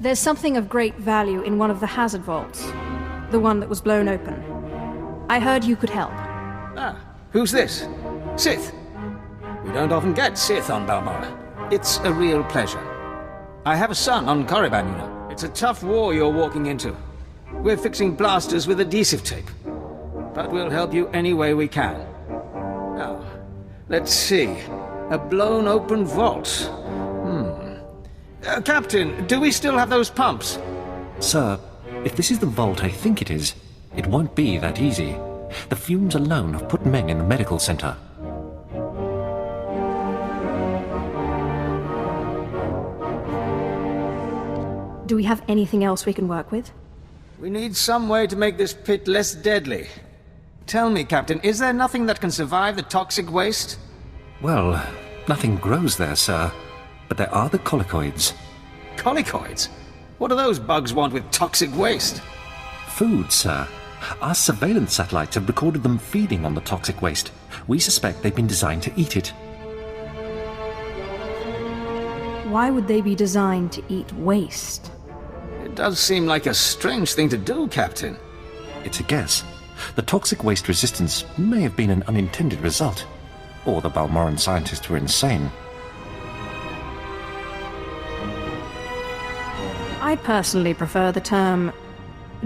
There's something of great value in one of the hazard vaults. The one that was blown open. I heard you could help. Ah, who's this? Sith. We don't often get Sith on Balmorra. It's a real pleasure. I have a son on Korriban, you know. It's a tough war you're walking into. We're fixing blasters with adhesive tape. But we'll help you any way we can. Now, let's see. A blown open vault. Captain, do we still have those pumps? Sir, if this is the vault I think it is, it won't be that easy. The fumes alone have put Meng in the medical center. Do we have anything else we can work with? We need some way to make this pit less deadly. Tell me, Captain, is there nothing that can survive the toxic waste? Well, nothing grows there, sir. But there are the colicoids. Colicoids? What do those bugs want with toxic waste? Food, sir. Our surveillance satellites have recorded them feeding on the toxic waste. We suspect they've been designed to eat it. Why would they be designed to eat waste? It does seem like a strange thing to do, Captain. It's a guess. The toxic waste resistance may have been an unintended result. Or the Balmorran scientists were insane. I personally prefer the term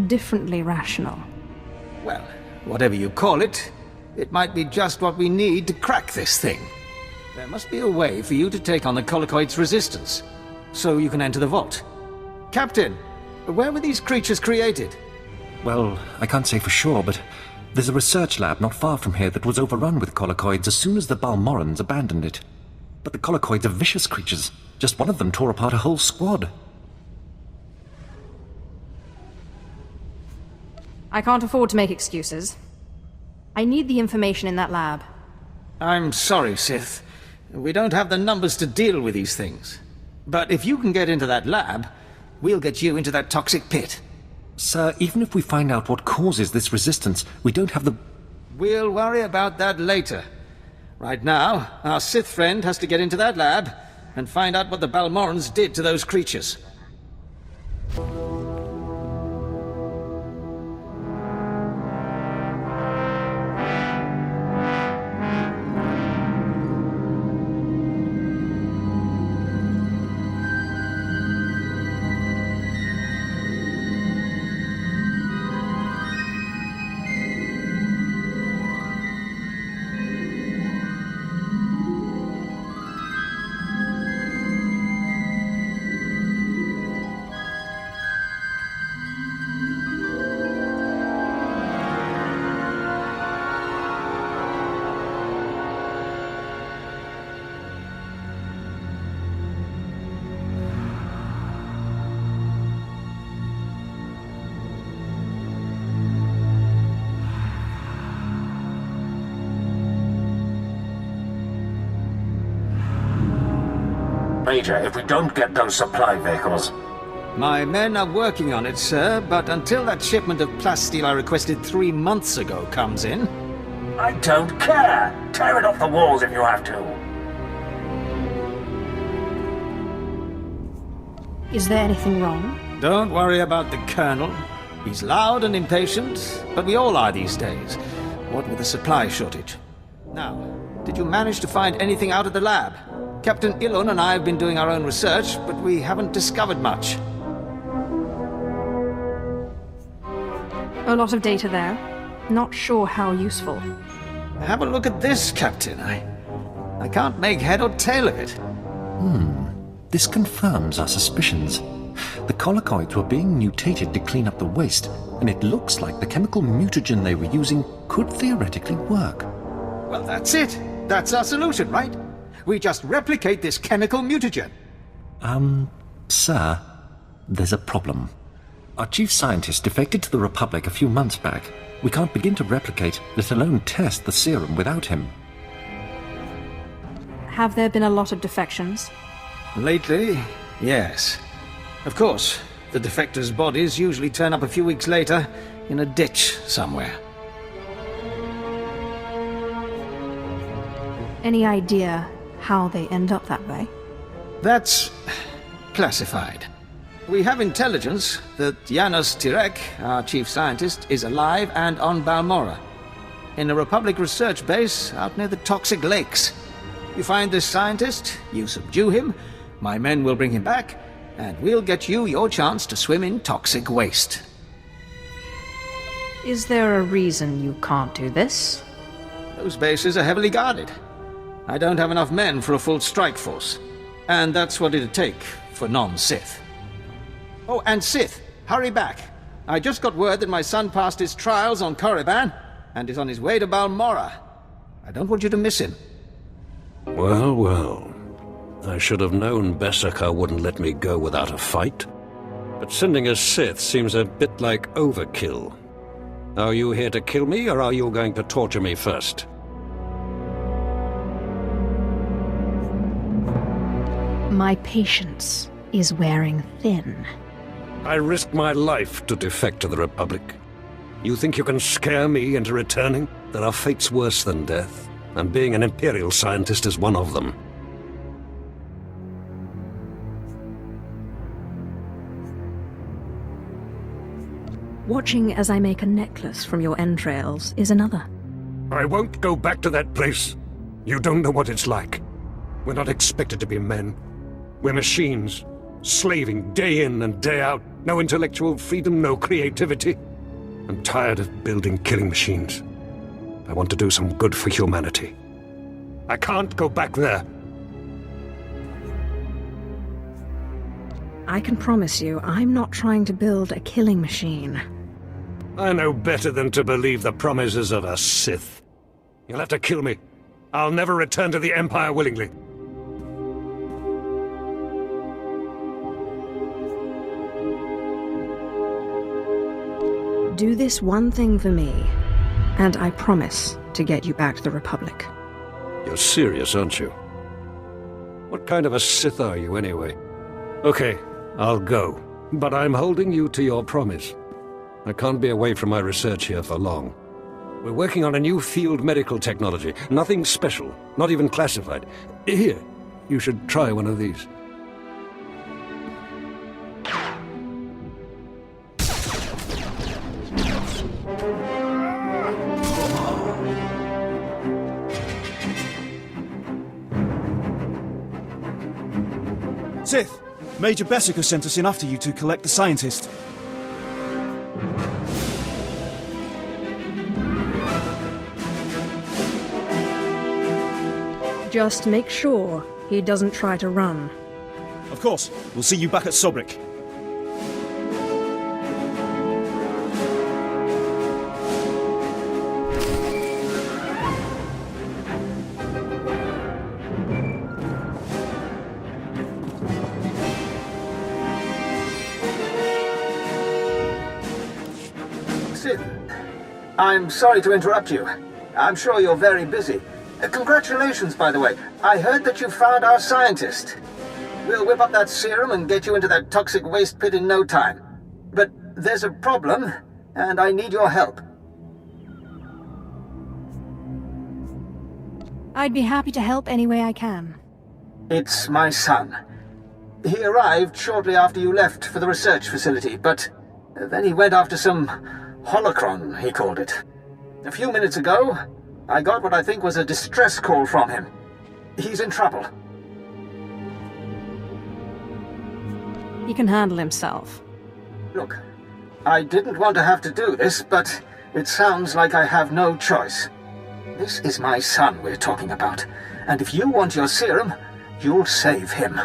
differently rational. Well, whatever you call it, it might be just what we need to crack this thing. There must be a way for you to take on the colicoid's resistance, so you can enter the vault. Captain, where were these creatures created? Well, I can't say for sure, but there's a research lab not far from here that was overrun with colicoids as soon as the Balmorrans abandoned it. But the colicoids are vicious creatures. Just one of them tore apart a whole squad. I can't afford to make excuses. I need the information in that lab. I'm sorry, Sith. We don't have the numbers to deal with these things. But if you can get into that lab, we'll get you into that toxic pit. Sir, even if we find out what causes this resistance, we don't have the... We'll worry about that later. Right now, our Sith friend has to get into that lab and find out what the Balmorrans did to those creatures. Major, if we don't get those supply vehicles... My men are working on it, sir, but until that shipment of plasteel I requested 3 months ago comes in... I don't care! Tear it off the walls if you have to! Is there anything wrong? Don't worry about the Colonel. He's loud and impatient, but we all are these days, what with the supply shortage. Now, did you manage to find anything out of the lab? Captain Ilon and I have been doing our own research, but we haven't discovered much. A lot of data there. Not sure how useful. Have a look at this, Captain. I can't make head or tail of it. This confirms our suspicions. The colicoids were being mutated to clean up the waste, and it looks like the chemical mutagen they were using could theoretically work. Well, that's it. That's our solution, right? We just replicate this chemical mutagen. Sir, there's a problem. Our chief scientist defected to the Republic a few months back. We can't begin to replicate, let alone test the serum without him. Have there been a lot of defections? Lately, yes. Of course, the defectors' bodies usually turn up a few weeks later in a ditch somewhere. Any idea how they end up that way? That's classified. We have intelligence that Janos Tirek, our chief scientist, is alive and on Balmora, in a Republic research base out near the toxic lakes. You find this scientist, you subdue him, my men will bring him back, and we'll get you your chance to swim in toxic waste. Is there a reason you can't do this? Those bases are heavily guarded. I don't have enough men for a full strike force, and that's what it'd take for non-Sith. Oh, and Sith, hurry back. I just got word that my son passed his trials on Korriban and is on his way to Balmora. I don't want you to miss him. Well, well. I should have known Beskar wouldn't let me go without a fight. But sending a Sith seems a bit like overkill. Are you here to kill me, or are you going to torture me first? My patience is wearing thin. I risked my life to defect to the Republic. You think you can scare me into returning? There are fates worse than death, and being an Imperial scientist is one of them. Watching as I make a necklace from your entrails is another. I won't go back to that place. You don't know what it's like. We're not expected to be men. We're machines, slaving day in and day out. No intellectual freedom, no creativity. I'm tired of building killing machines. I want to do some good for humanity. I can't go back there. I can promise you, I'm not trying to build a killing machine. I know better than to believe the promises of a Sith. You'll have to kill me. I'll never return to the Empire willingly. Do this one thing for me, and I promise to get you back to the Republic. You're serious, aren't you? What kind of a Sith are you, anyway? Okay, I'll go. But I'm holding you to your promise. I can't be away from my research here for long. We're working on a new field medical technology. Nothing special, not even classified. Here, you should try one of these. Sith! Major Beskar sent us in after you to collect the scientist. Just make sure he doesn't try to run. Of course. We'll see you back at Sobrik. Sith, I'm sorry to interrupt you. I'm sure you're very busy. Congratulations, by the way. I heard that you found our scientist. We'll whip up that serum and get you into that toxic waste pit in no time. But there's a problem, and I need your help. I'd be happy to help any way I can. It's my son. He arrived shortly after you left for the research facility, but then he went after some holocron, he called it. A few minutes ago, I got what I think was a distress call from him. He's in trouble. He can handle himself. Look, I didn't want to have to do this, but it sounds like I have no choice. This is my son we're talking about, and if you want your serum, you'll save him.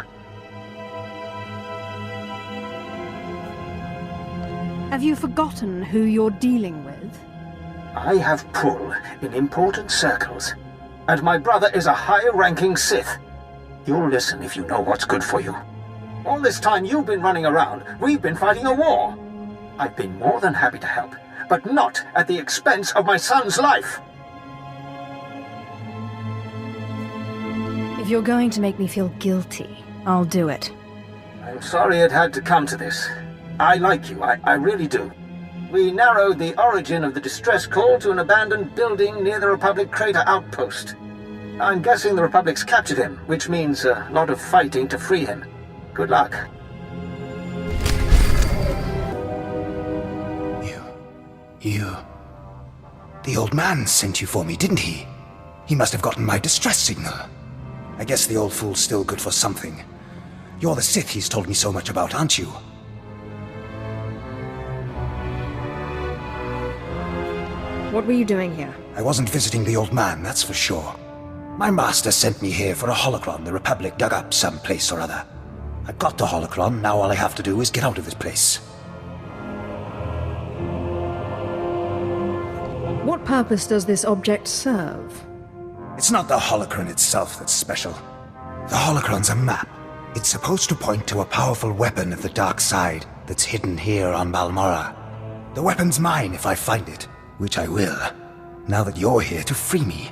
Have you forgotten who you're dealing with? I have pull in important circles, and my brother is a high-ranking Sith. You'll listen if you know what's good for you. All this time you've been running around, we've been fighting a war. I've been more than happy to help, but not at the expense of my son's life. If you're going to make me feel guilty, I'll do it. I'm sorry it had to come to this. I like you, I really do. We narrowed the origin of the distress call to an abandoned building near the Republic crater outpost. I'm guessing the Republic's captured him, which means a lot of fighting to free him. Good luck. You... The old man sent you for me, didn't he? He must have gotten my distress signal. I guess the old fool's still good for something. You're the Sith he's told me so much about, aren't you? What were you doing here? I wasn't visiting the old man, that's for sure. My master sent me here for a holocron the Republic dug up someplace or other. I've got the holocron, now all I have to do is get out of this place. What purpose does this object serve? It's not the holocron itself that's special. The holocron's a map. It's supposed to point to a powerful weapon of the dark side that's hidden here on Balmorra. The weapon's mine if I find it, which I will, now that you're here to free me.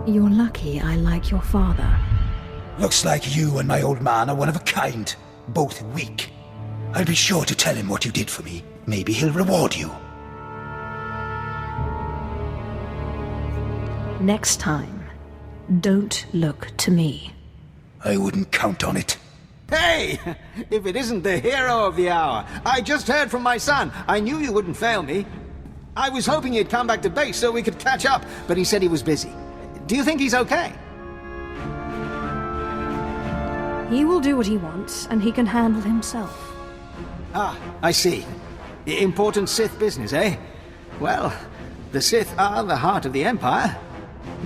You're lucky I like your father. Looks like you and my old man are one of a kind, both weak. I'll be sure to tell him what you did for me. Maybe he'll reward you. Next time, don't look to me. I wouldn't count on it. Hey! If it isn't the hero of the hour. I just heard from my son. I knew you wouldn't fail me. I was hoping he'd come back to base so we could catch up, but he said he was busy. Do you think he's okay? He will do what he wants, and he can handle himself. Ah, I see. Important Sith business, eh? Well, the Sith are the heart of the Empire.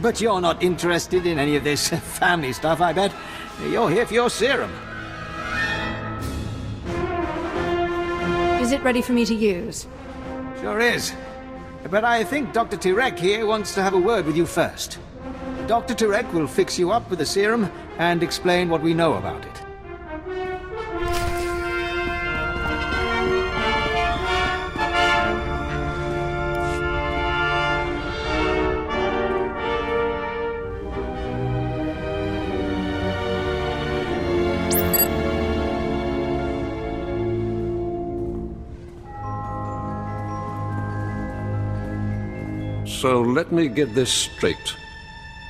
But you're not interested in any of this family stuff, I bet. You're here for your serum. Is it ready for me to use? Sure is. But I think Dr. Tirek here wants to have a word with you first. Dr. Tirek will fix you up with the serum and explain what we know about it. So let me get this straight.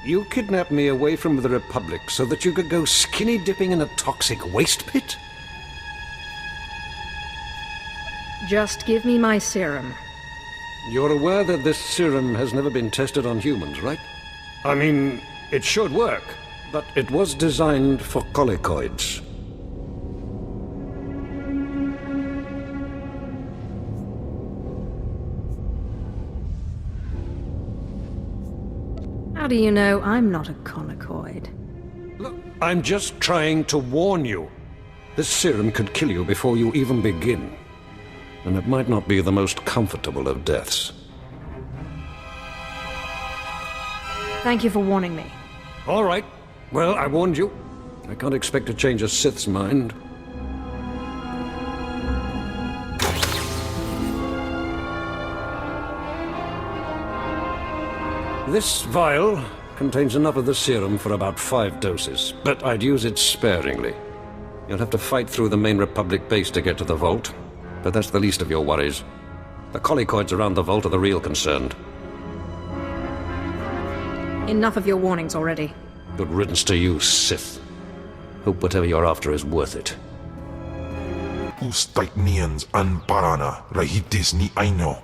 You kidnapped me away from the Republic so that you could go skinny dipping in a toxic waste pit? Just give me my serum. You're aware that this serum has never been tested on humans, right? I mean, it should work, but it was designed for colicoids. How do you know I'm not a colicoid? Look, I'm just trying to warn you. This serum could kill you before you even begin. And it might not be the most comfortable of deaths. Thank you for warning me. All right. Well, I warned you. I can't expect to change a Sith's mind. This vial contains enough of the serum for about 5 doses, but I'd use it sparingly. You'll have to fight through the main Republic base to get to the vault, but that's the least of your worries. The colicoids around the vault are the real concern. Enough of your warnings already. Good riddance to you, Sith. Hope whatever you're after is worth it. Ustaiknians an parana rahitis ni aino.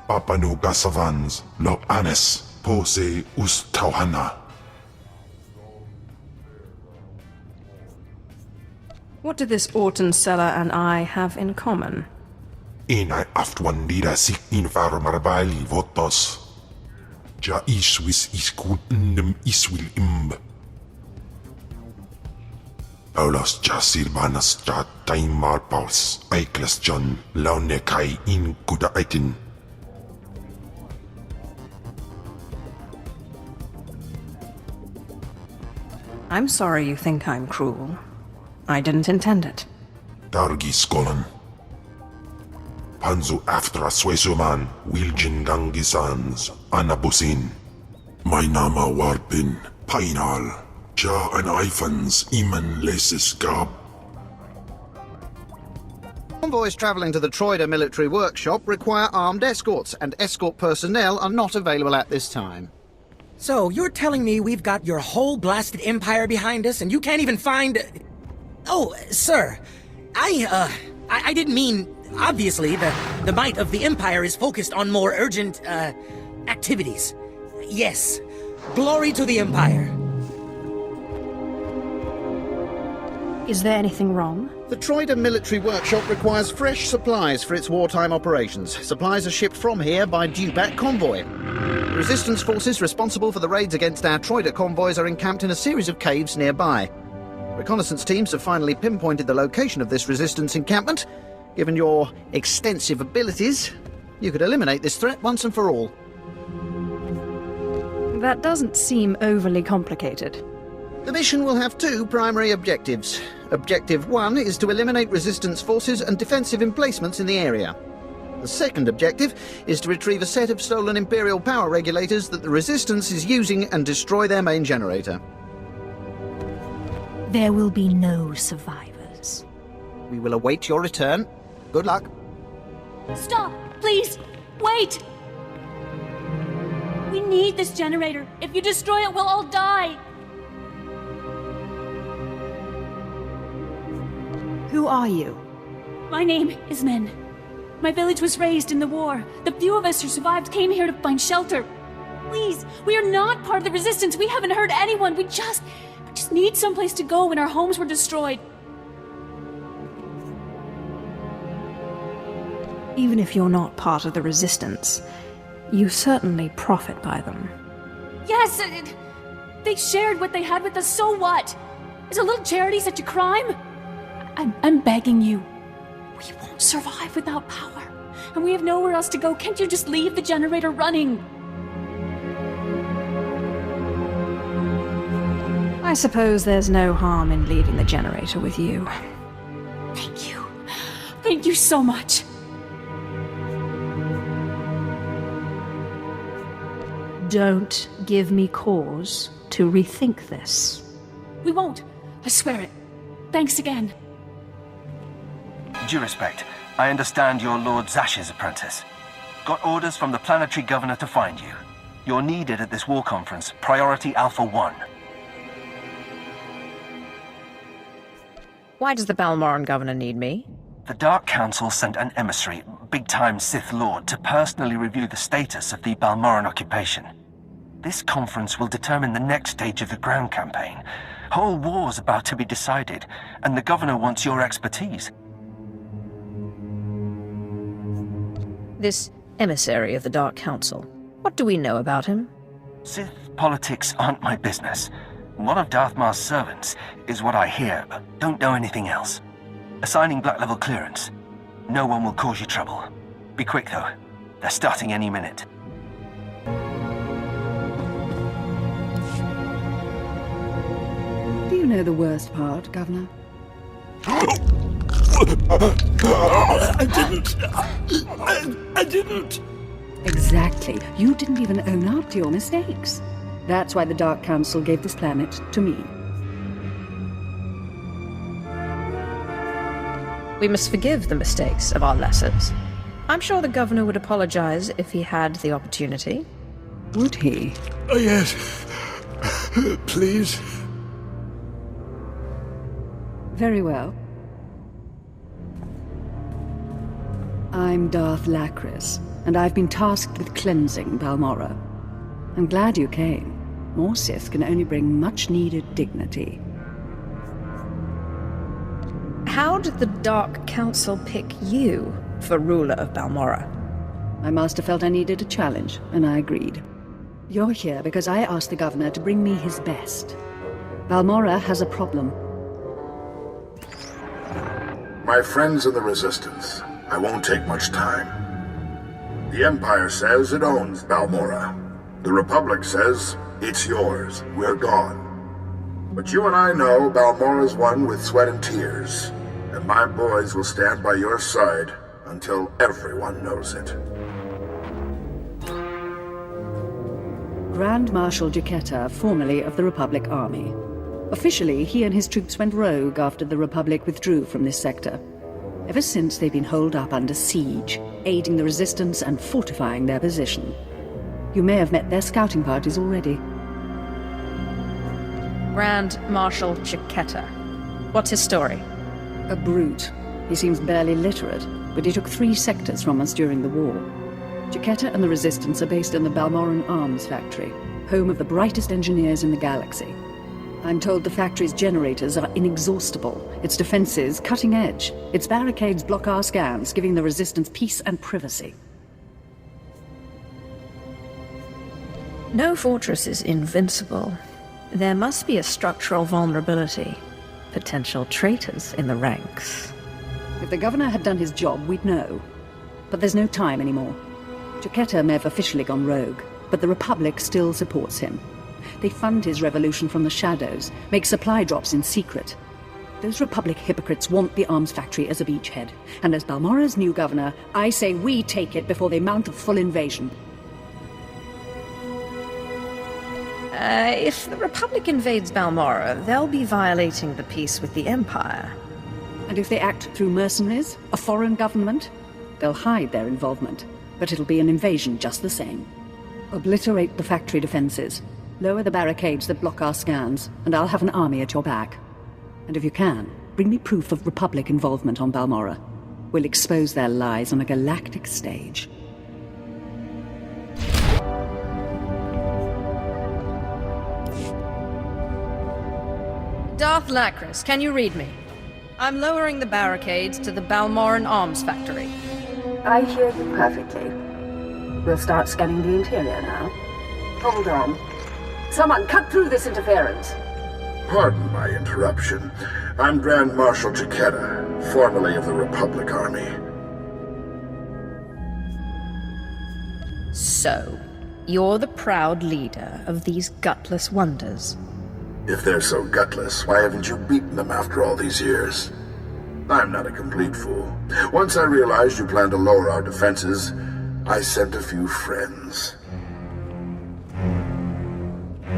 Papanu gasavans lo anes pose ustauhana. What do this Orton seller and I have in common? Inai aftwandira sik invar marbali votos. Ja iswis iskun indem iswil imb. Paulos ja silvanas ja taimar paus aiklas John launekai in kuda aitin. I'm sorry you think I'm cruel. I didn't intend it. Dargi skolan. Panzu aftra swesuman Wiljin gangisans anabusin. My nama warpin painal. Ja an ifans iman lesis gab. Convoys travelling to the Troida military workshop require armed escorts, and escort personnel are not available at this time. So, you're telling me we've got your whole blasted empire behind us and you can't even find... Oh, sir, I didn't mean... Obviously, the might of the Empire is focused on more urgent, activities. Yes, glory to the Empire. Is there anything wrong? The Troida military workshop requires fresh supplies for its wartime operations. Supplies are shipped from here by due-back convoy. The resistance forces responsible for the raids against our Troida convoys are encamped in a series of caves nearby. Reconnaissance teams have finally pinpointed the location of this resistance encampment. Given your extensive abilities, you could eliminate this threat once and for all. That doesn't seem overly complicated. The mission will have two primary objectives. Objective 1 is to eliminate resistance forces and defensive emplacements in the area. The second objective is to retrieve a set of stolen Imperial power regulators that the Resistance is using and destroy their main generator. There will be no survivors. We will await your return. Good luck. Stop! Please! Wait! We need this generator. If you destroy it, we'll all die! Who are you? My name is Men. My village was raised in the war. The few of us who survived came here to find shelter. Please, we are not part of the Resistance. We haven't hurt anyone. We just need someplace to go when our homes were destroyed. Even if you're not part of the Resistance, you certainly profit by them. Yes, they shared what they had with us, so what? Is a little charity such a crime? I'm begging you. We won't survive without power, and we have nowhere else to go. Can't you just leave the generator running? I suppose there's no harm in leaving the generator with you. Thank you. Thank you so much. Don't give me cause to rethink this. We won't. I swear it. Thanks again. Due respect, I understand you're Lord Zash's apprentice. Got orders from the planetary governor to find you. You're needed at this war conference, Priority Alpha 1. Why does the Balmoran governor need me? The Dark Council sent an emissary, big-time Sith Lord, to personally review the status of the Balmoran occupation. This conference will determine the next stage of the ground campaign. Whole war's about to be decided, and the governor wants your expertise. This emissary of the Dark Council, what do we know about him? Sith politics aren't my business. One of Darth Mar's servants is what I hear, but don't know anything else. Assigning black-level clearance. No one will cause you trouble. Be quick, though. They're starting any minute. Do you know the worst part, Governor? I didn't. Exactly. You didn't even own up to your mistakes. That's why the Dark Council gave this planet to me. We must forgive the mistakes of our lessers. I'm sure the governor would apologize if he had the opportunity. Would he? Oh, yes. Please. Very well. I'm Darth Lacris, and I've been tasked with cleansing Balmorra. I'm glad you came. More Sith can only bring much-needed dignity. How did the Dark Council pick you for ruler of Balmorra? My master felt I needed a challenge, and I agreed. You're here because I asked the governor to bring me his best. Balmorra has a problem. My friends in the Resistance, I won't take much time. The Empire says it owns Balmorra. The Republic says it's yours. We're gone. But you and I know Balmorra's won with sweat and tears, and my boys will stand by your side until everyone knows it. Grand Marshal Jaquetta, formerly of the Republic Army. Officially, he and his troops went rogue after the Republic withdrew from this sector. Ever since, they've been holed up under siege, aiding the Resistance and fortifying their position. You may have met their scouting parties already. Grand Marshal Jaquetta. What's his story? A brute. He seems barely literate, but he took 3 sectors from us during the war. Jaquetta and the Resistance are based in the Balmoran Arms Factory, home of the brightest engineers in the galaxy. I'm told the factory's generators are inexhaustible, its defenses cutting edge, its barricades block our scans, giving the Resistance peace and privacy. No fortress is invincible. There must be a structural vulnerability. Potential traitors in the ranks. If the governor had done his job, we'd know. But there's no time anymore. Jaquetta may have officially gone rogue, but the Republic still supports him. They fund his revolution from the shadows, make supply drops in secret. Those Republic hypocrites want the arms factory as a beachhead. And as Balmora's new governor, I say we take it before they mount a full invasion. If the Republic invades Balmora, they'll be violating the peace with the Empire. And if they act through mercenaries, a foreign government, they'll hide their involvement. But it'll be an invasion just the same. Obliterate the factory defenses. Lower the barricades that block our scans, and I'll have an army at your back. And if you can, bring me proof of Republic involvement on Balmora. We'll expose their lies on a galactic stage. Darth Lacris, can you read me? I'm lowering the barricades to the Balmoran Arms Factory. I hear you perfectly. We'll start scanning the interior now. Hold on. Someone cut through this interference. Pardon my interruption. I'm Grand Marshal Jaquetta, formerly of the Republic Army. So, you're the proud leader of these gutless wonders. If they're so gutless, why haven't you beaten them after all these years? I'm not a complete fool. Once I realized you planned to lower our defenses, I sent a few friends.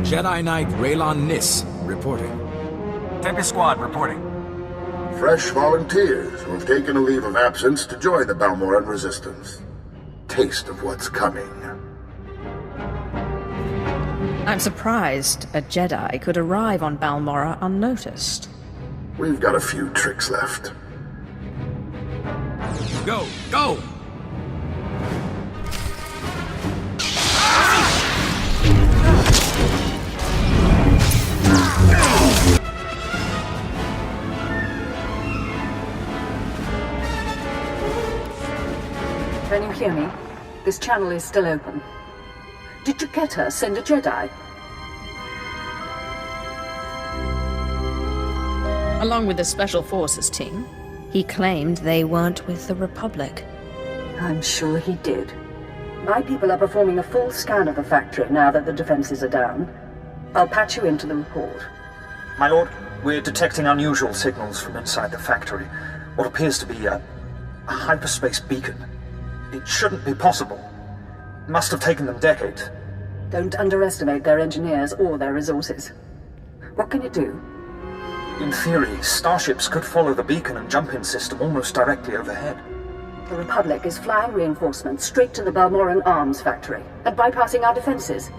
Jedi Knight Raylon Nis, reporting. Tempest Squad, reporting. Fresh volunteers who have taken a leave of absence to join the Balmoran Resistance. Taste of what's coming. I'm surprised a Jedi could arrive on Balmora unnoticed. We've got a few tricks left. Go! Go! Can you hear me? This channel is still open. Did Jaquetta send a Jedi? Along with the Special Forces team, he claimed they weren't with the Republic. I'm sure he did. My people are performing a full scan of the factory now that the defenses are down. I'll patch you into the report. My lord, we're detecting unusual signals from inside the factory. What appears to be a hyperspace beacon. It shouldn't be possible. It must have taken them decades. Don't underestimate their engineers or their resources. What can you do? In theory, starships could follow the beacon and jump-in system almost directly overhead. The Republic is flying reinforcements straight to the Balmoran Arms Factory and bypassing our defenses.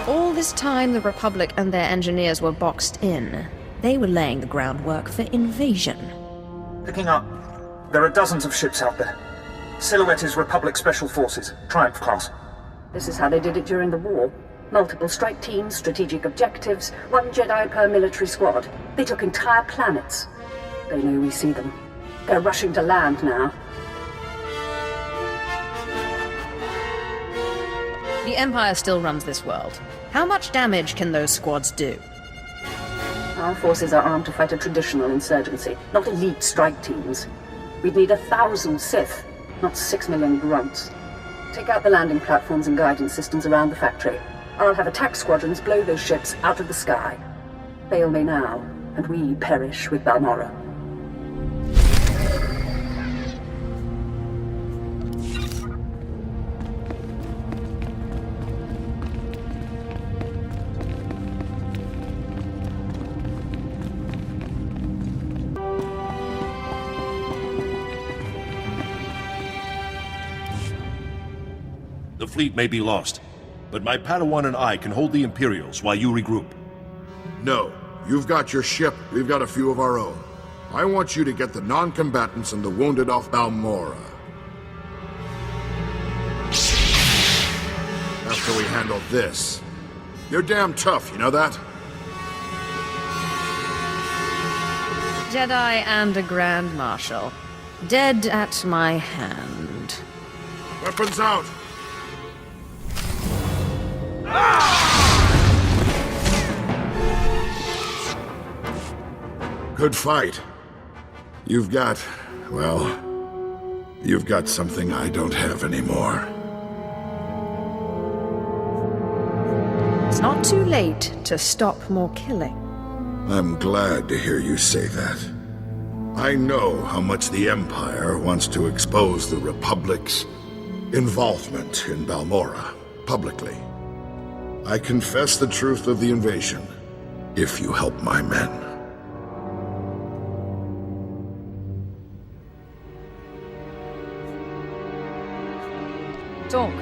All this time, the Republic and their engineers were boxed in. They were laying the groundwork for invasion. Picking up. There are dozens of ships out there. Silhouette is Republic Special Forces, Triumph class. This is how they did it during the war. Multiple strike teams, strategic objectives, 1 Jedi per military squad. They took entire planets. They know we see them. They're rushing to land now. The Empire still runs this world. How much damage can those squads do? Our forces are armed to fight a traditional insurgency, not elite strike teams. We'd need 1,000 Sith, not 6 million grunts. Take out the landing platforms and guidance systems around the factory. I'll have attack squadrons blow those ships out of the sky. Fail me now, and we perish with Balmora. The fleet may be lost, but my Padawan and I can hold the Imperials while you regroup. No. You've got your ship, we've got a few of our own. I want you to get the non-combatants and the wounded off Balmora. After we handle this. You're damn tough, you know that? Jedi and a Grand Marshal. Dead at my hand. Weapons out! Good fight. You've got something I don't have anymore. It's not too late to stop more killing. I'm glad to hear you say that. I know how much the Empire wants to expose the Republic's involvement in Balmora publicly. I confess the truth of the invasion, if you help my men. Talk.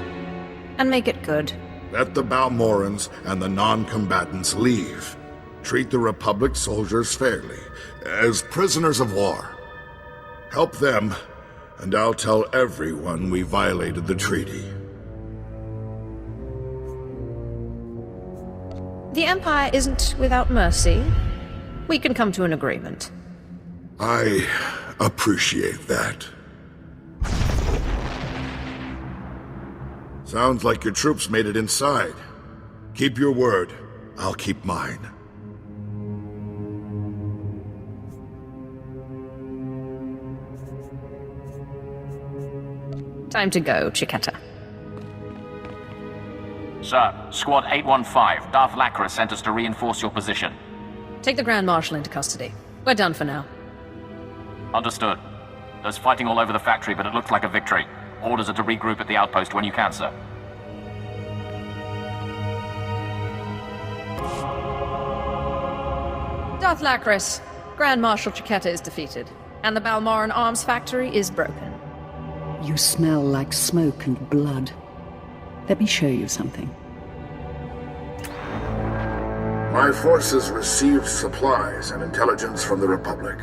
And make it good. Let the Balmorans and the non-combatants leave. Treat the Republic soldiers fairly, as prisoners of war. Help them, and I'll tell everyone we violated the treaty. The Empire isn't without mercy. We can come to an agreement. I appreciate that. Sounds like your troops made it inside. Keep your word. I'll keep mine. Time to go, Chiquetta. Sir, Squad 815, Darth Lacra sent us to reinforce your position. Take the Grand Marshal into custody. We're done for now. Understood. There's fighting all over the factory, but it looks like a victory. Orders are to regroup at the outpost when you can, sir. Darth Lacris, Grand Marshal Chiquetta is defeated, and the Balmoran arms factory is broken. You smell like smoke and blood. Let me show you something. My forces received supplies and intelligence from the Republic.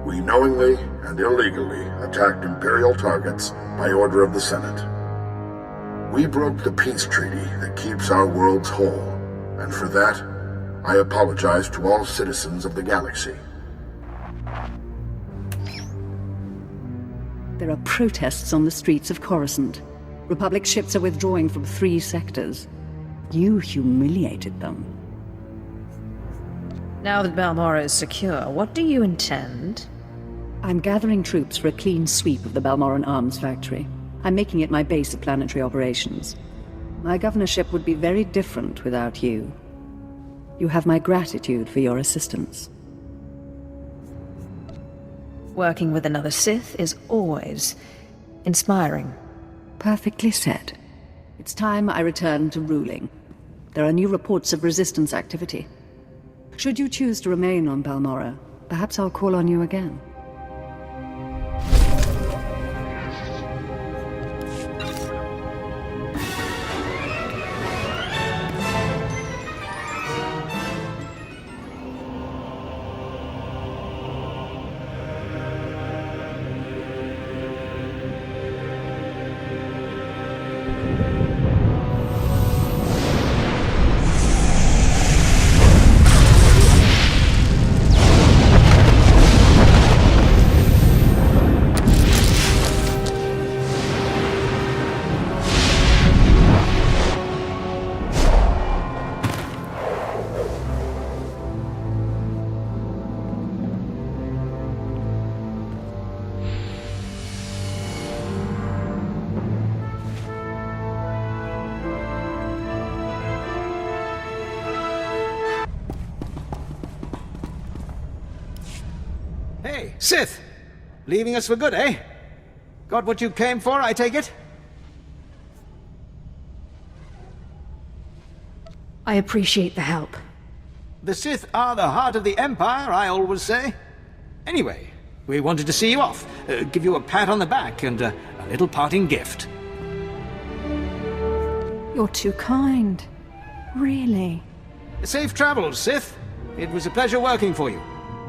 We knowingly and illegally attacked Imperial targets by order of the Senate. We broke the peace treaty that keeps our worlds whole, and for that, I apologize to all citizens of the galaxy. There are protests on the streets of Coruscant. Republic ships are withdrawing from 3 sectors. You humiliated them. Now that Balmora is secure, what do you intend? I'm gathering troops for a clean sweep of the Balmoran arms factory. I'm making it my base of planetary operations. My governorship would be very different without you. You have my gratitude for your assistance. Working with another Sith is always inspiring. Perfectly said. It's time I return to ruling. There are new reports of resistance activity. Should you choose to remain on Balmora, perhaps I'll call on you again. Hey, Sith! Leaving us for good, eh? Got what you came for, I take it? I appreciate the help. The Sith are the heart of the Empire, I always say. Anyway, we wanted to see you off, give you a pat on the back and a little parting gift. You're too kind. Really. Safe travels, Sith. It was a pleasure working for you.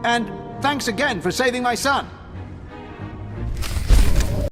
And thanks again for saving my son.